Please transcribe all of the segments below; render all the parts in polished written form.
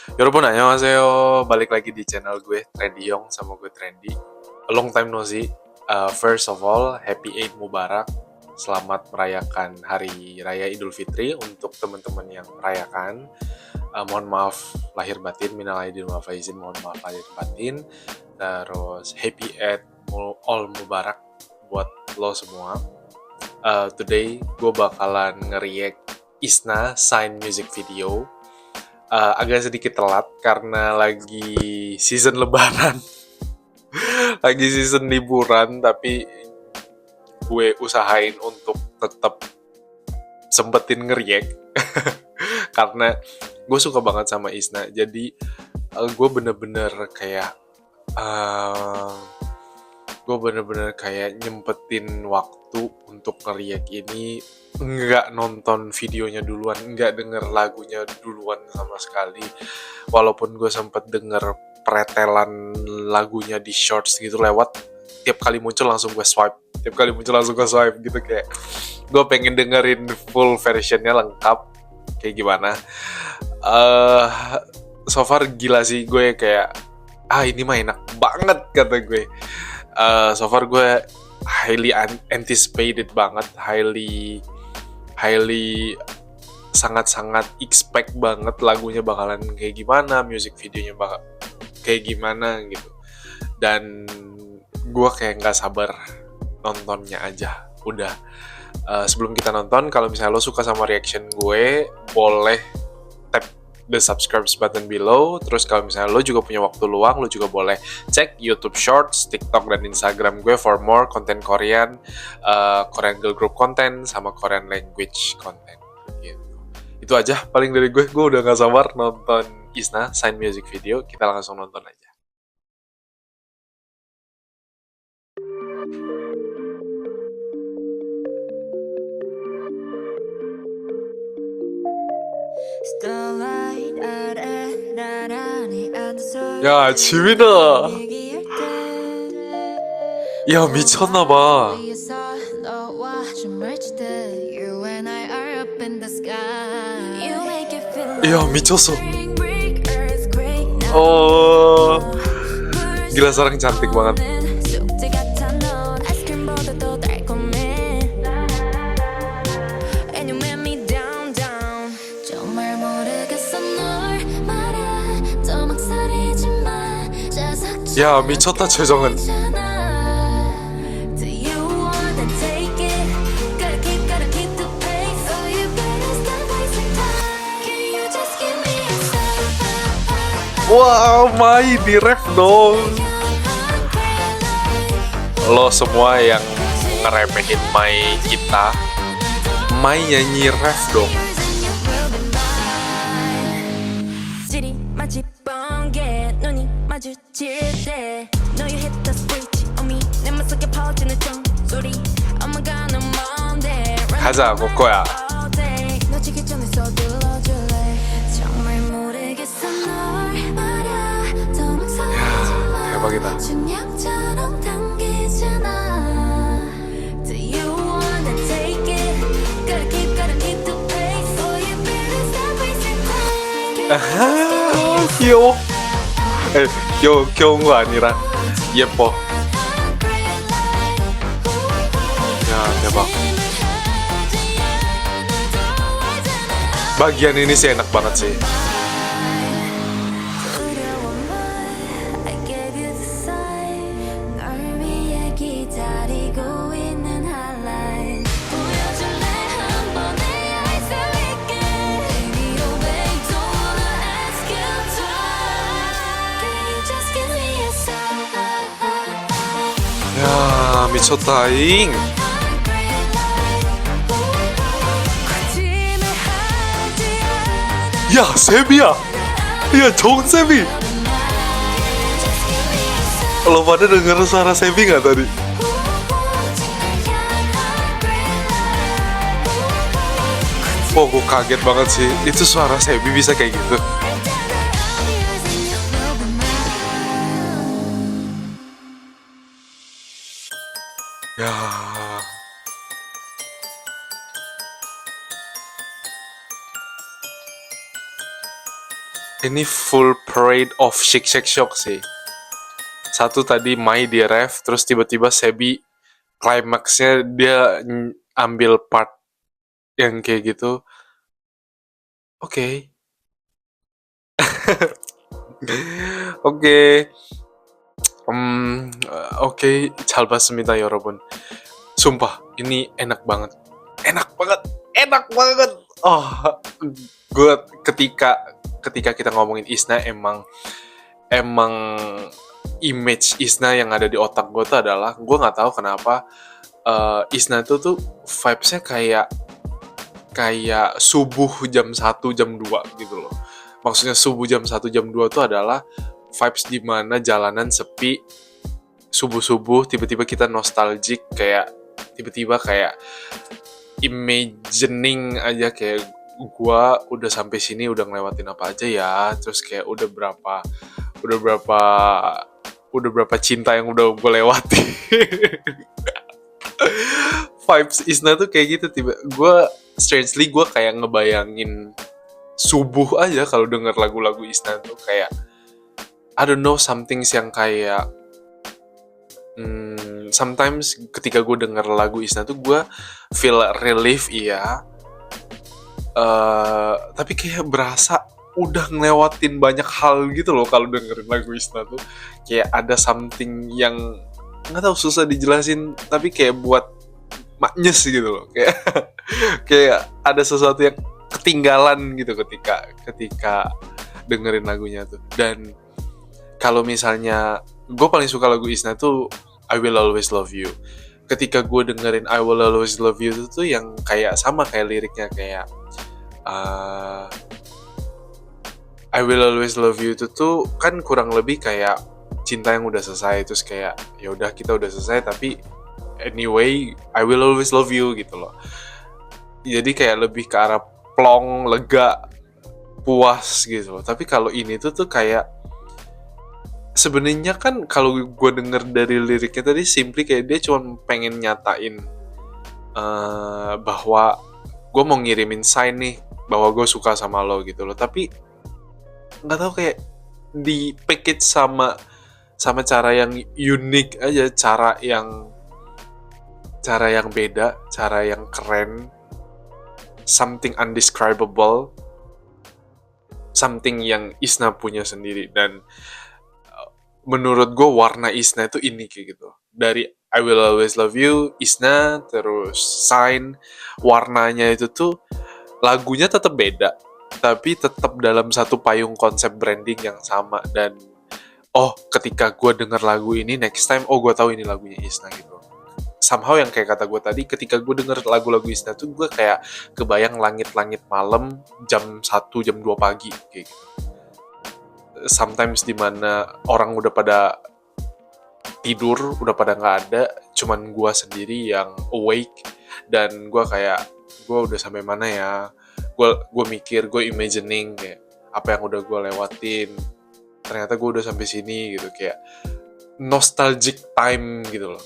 Yorobun, annyeonghaseyo. Balik lagi di channel gue, Trendy Yong, sama gue Trendy. A long time no see. First of all, Happy Eid Mubarak. Selamat merayakan Hari Raya Idul Fitri untuk teman-teman yang merayakan. Mohon maaf lahir batin, minal aidin wal faizin, mohon maaf lahir batin. Terus Happy Eid All Mubarak buat lo semua. Today gue bakalan nge-react Isna Sign music video. Agak sedikit telat karena lagi season lebaran, lagi season liburan, tapi gue usahain untuk tetap sempetin ngeriak karena gue suka banget sama Isna. Jadi gue bener-bener kayak nyempetin waktu untuk ngeriak ini, nggak nonton videonya duluan, nggak denger lagunya duluan sama sekali. Walaupun gue sempet denger pretelan lagunya di shorts gitu lewat, tiap kali muncul langsung gue swipe, gitu. Kayak gue pengen dengerin full versionnya lengkap kayak gimana. So far gila sih, gue kayak ini mah enak banget kata gue. So far gue highly anticipated banget, highly sangat-sangat expect banget lagunya bakalan kayak gimana, music videonya bakal kayak gimana gitu. Dan gue kayak nggak sabar nontonnya aja. Udah, sebelum kita nonton, kalau misalnya lo suka sama reaction gue, boleh tap the subscribe button below. Terus kalau misalnya lo juga punya waktu luang, lo juga boleh cek YouTube Shorts, TikTok, dan Instagram gue for more konten Korean, Korean girl group content, sama Korean language content gitu. Itu aja paling dari gue udah gak sabar nonton Isna Sign music video. Kita langsung nonton aja. 야, 지민아. 야, 미쳤나봐. 야, 미쳤어. Gila, sekarang cantik banget. 야, 미쳤다, 최정은. Wow, Mai di ref dong. Lo semua yang ngeremehin Mai kita, Mai nyanyi ref dong. 가자, 코코야. 대박이다. 아하, 귀여워. 귀여운 거 아니라 예뻐. 야, 대박. Bagian ini sih enak banget sih. 야, 미쳤다잉. 야, 세비야. 야, 정세비. Lo pada denger suara Sebi nggak tadi? Wah, gue kaget banget sih. Itu suara Sebi bisa kayak gitu. Ya. Ini full parade of shake shake shock sih. Satu tadi Mai di ref, terus tiba-tiba Sebi climaxnya dia ambil part yang kayak gitu. Oke. 오케이. 잘 봤습니다, 여러분. Sumpah, ini enak banget. Enak banget. Enak banget. Oh, gue ketika kita ngomongin Isna emang image Isna yang ada di otak gue tuh adalah gue nggak tahu kenapa Isna tuh vibes-nya kayak subuh jam 1 jam 2 gitu loh. Maksudnya subuh jam 1 jam 2 tuh adalah vibes di mana jalanan sepi, subuh-subuh tiba-tiba kita nostalgic, kayak tiba-tiba kayak imagining aja kayak gua udah sampai sini udah ngelewatin apa aja ya, terus kayak udah berapa cinta yang udah gue lewati. Vibes Isna tuh kayak gitu, tiba strangely gue kayak ngebayangin subuh aja kalau denger lagu-lagu Isna tuh kayak I don't know, something yang kayak sometimes ketika gue denger lagu Isna tuh gue feel relief, iya, tapi kayak berasa udah ngelewatin banyak hal gitu loh kalau dengerin lagu Isna tuh. Kayak ada something yang nggak tahu, susah dijelasin, tapi kayak buat maknyes gitu loh. Kayak ada sesuatu yang ketinggalan gitu ketika dengerin lagunya tuh. Dan kalau misalnya gue paling suka lagu Isna tuh I Will Always Love You. Ketika gue dengerin I Will Always Love You itu tuh yang kayak sama kayak liriknya, kayak I Will Always Love You itu tuh kan kurang lebih kayak cinta yang udah selesai, terus kayak ya udah kita udah selesai tapi anyway I will always love you gitu loh. Jadi kayak lebih ke arah plong, lega, puas gitu loh. Tapi kalau ini tuh kayak sebenarnya kan kalau gue denger dari liriknya tadi simply kayak dia cuma pengen nyatain bahwa gue mau ngirimin sign nih bahwa gue suka sama lo gitu loh. Tapi nggak tahu, kayak di package sama cara yang unik aja, cara yang beda, cara yang keren, something undescribable, something yang Isna punya sendiri. Dan menurut gue warna Isna itu ini kayak gitu. Dari I Will Always Love You, Isna, terus Sign, warnanya itu tuh lagunya tetap beda, tapi tetap dalam satu payung konsep branding yang sama. Dan ketika gue denger lagu ini next time, gue tahu ini lagunya Isna gitu. Somehow yang kayak kata gue tadi, ketika gue denger lagu-lagu Isna tuh gue kayak kebayang langit-langit malam jam 1, jam 2 pagi kayak gitu. Sometimes dimana orang udah pada tidur, udah pada nggak ada, cuman gue sendiri yang awake. Dan gue kayak, gue udah sampai mana ya, gue mikir, gue imagining kayak apa yang udah gue lewatin, ternyata gue udah sampai sini gitu. Kayak nostalgic time gitu loh.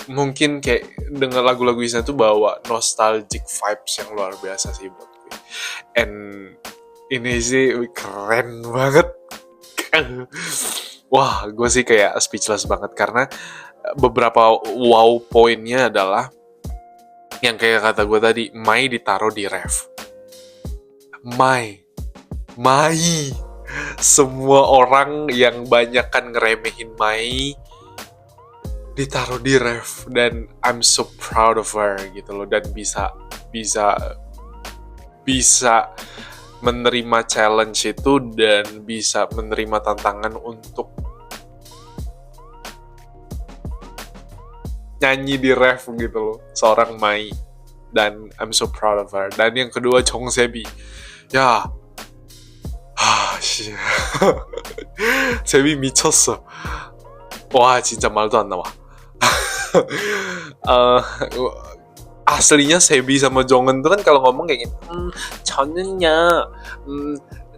Mungkin kayak denger lagu-lagu Isna tuh bawa nostalgic vibes yang luar biasa sih buat gue. And ini sih keren banget. Wah, gue sih kayak speechless banget karena beberapa wow poinnya adalah yang kayak kata gue tadi, Mai ditaruh di ref. Mai. Semua orang yang banyak kan ngeremehin Mai ditaruh di ref, dan I'm so proud of her gitu loh. Dan bisa menerima challenge itu dan bisa menerima tantangan untuk nyanyi di ref gitu loh, seorang Mai. Dan I'm so proud of her. Dan yang kedua 정세비. 야, 세비 미쳤어. 와, 진짜 말도 안 나와. aslinya Sebi sama Jongen tuh kan kalau ngomong kayak gini,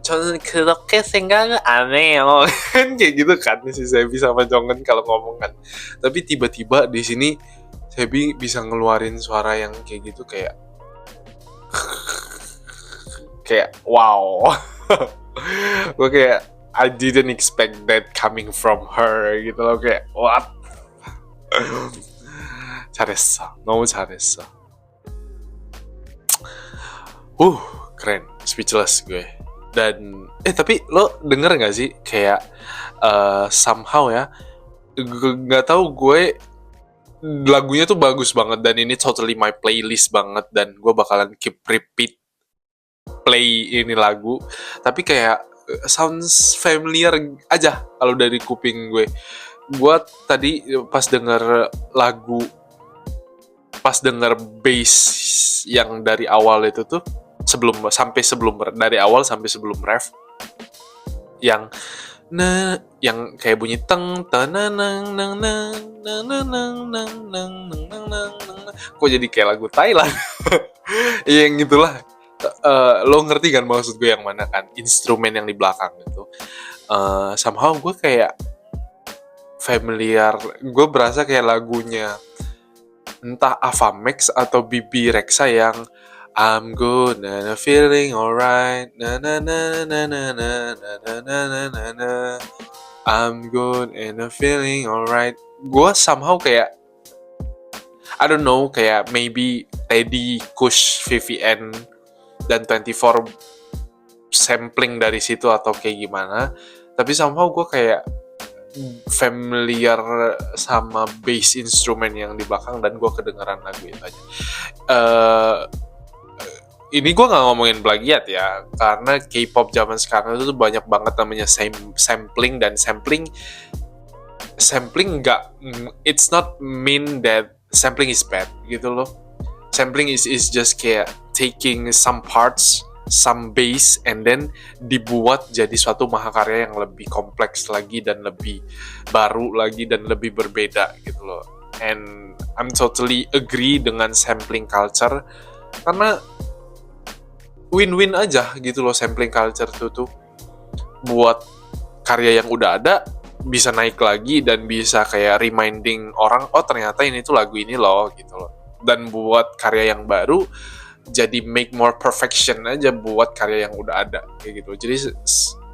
저는 그렇게 생각을 안 해요. Kan kayak gitu kan si Sebi sama Jongen kalau ngomong kan. Tapi tiba-tiba di sini Sebi bisa ngeluarin suara yang kayak gitu, kayak wow. Gue kayak I didn't expect that coming from her gitu loh, kayak what. 잘했어, 너무 잘했어. Keren, speechless gue. Dan tapi lo denger nggak sih kayak somehow ya, nggak tahu gue, lagunya tuh bagus banget dan ini totally my playlist banget dan gue bakalan keep repeat play ini lagu, tapi kayak sounds familiar aja kalau dari kuping gue. Gue tadi pas denger lagu, pas denger bass yang dari awal itu tuh, dari awal sampai sebelum ref, yang yang kayak bunyi teng tenang nang nang nang nang nang nang nang nang nang nang, kok jadi kayak lagu Thailand. Yang gitulah. Lo ngerti kan maksud gue yang mana kan, instrumen yang di belakang itu. Somehow gue kayak familiar, gue berasa kayak lagunya entah Ava Max atau Bibi Rexha yang I'm good and I'm feeling alright, na na na na na na na na na na na, I'm good and I'm feeling alright. Gue somehow kayak I don't know, kayak maybe Teddy, Kush, VVN dan 24 sampling dari situ atau kayak gimana. Tapi somehow gue kayak familiar sama bass instrumen yang di belakang dan gue kedengeran lagu itu aja. Ini gue nggak ngomongin plagiat ya, karena K-pop zaman sekarang itu tuh banyak banget namanya sampling, dan sampling nggak, it's not mean that sampling is bad gitu loh. Sampling is just kayak taking some parts, some bass, and then dibuat jadi suatu mahakarya yang lebih kompleks lagi dan lebih baru lagi dan lebih berbeda gitu loh. And I'm totally agree dengan sampling culture, karena win-win aja gitu loh sampling culture tuh buat karya yang udah ada bisa naik lagi dan bisa kayak reminding orang, oh ternyata ini tuh lagu ini loh gitu loh. Dan buat karya yang baru jadi make more perfection aja buat karya yang udah ada kayak gitu. Jadi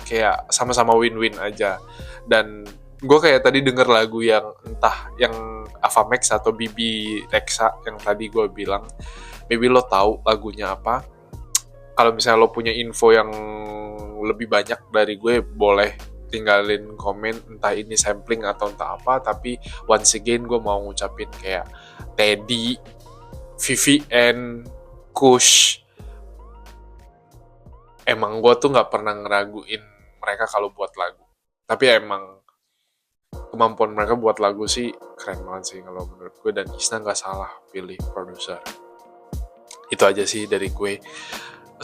kayak sama-sama win-win aja. Dan gue kayak tadi denger lagu yang entah yang Ava Max atau Bibi Rexha yang tadi gue bilang, maybe lo tahu lagunya apa. Kalau misalnya lo punya info yang lebih banyak dari gue, boleh tinggalin komen entah ini sampling atau entah apa. Tapi once again gue mau ngucapin kayak Teddy, VVN, Kush, emang gue tuh nggak pernah ngeraguin mereka kalau buat lagu. Tapi emang kemampuan mereka buat lagu sih keren banget sih kalau menurut gue, dan Isna nggak salah pilih produser. Itu aja sih dari gue.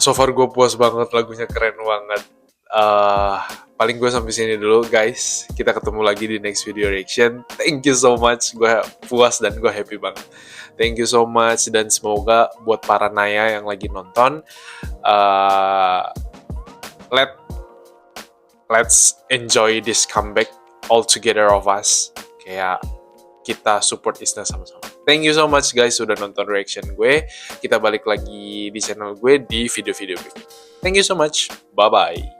So far gue puas banget, lagunya keren banget. Paling gue sampai sini dulu guys. Kita ketemu lagi di next video reaction. Thank you so much. Gue puas dan gue happy banget. Thank you so much, dan semoga buat para Naya yang lagi nonton, let's enjoy this comeback all together of us. Kayak kita support Isna sama-sama. Thank you so much guys sudah nonton reaction gue. Kita balik lagi di channel gue di video-video berikutnya. Thank you so much. Bye-bye.